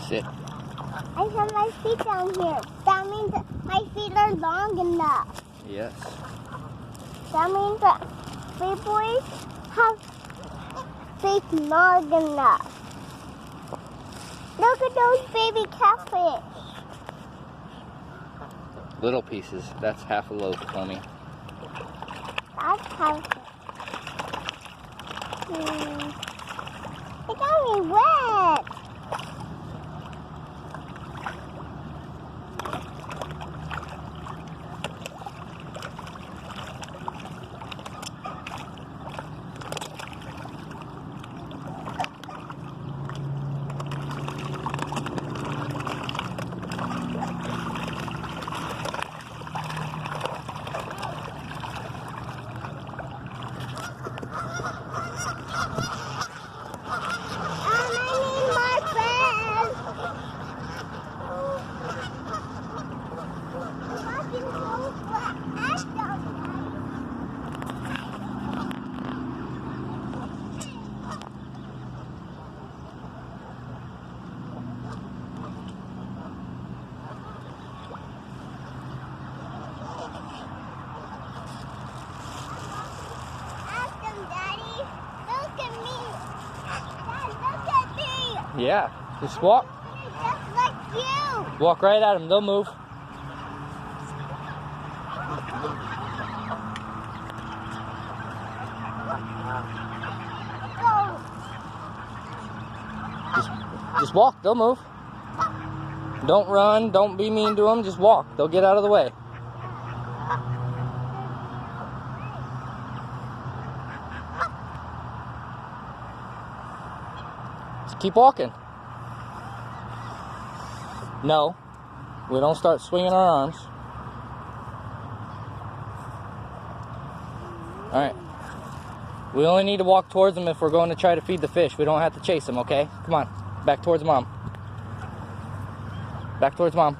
Sit. I have my feet down here. That means that my feet are long enough. Yes. That means that big boys have feet long enough. Look at those baby catfish. Little pieces. That's half a loaf, Tommy. That's how. It got me wet. Yeah. Just walk. Just like you. Walk right at them. They'll move. Just walk. They'll move. Don't run. Don't be mean to them. Just walk. They'll get out of the way. Just keep walking. No. We don't start swinging our arms. Alright. We only need to walk towards them if we're going to try to feed the fish. We don't have to chase them, okay? Come on. Back towards Mom. Back towards Mom.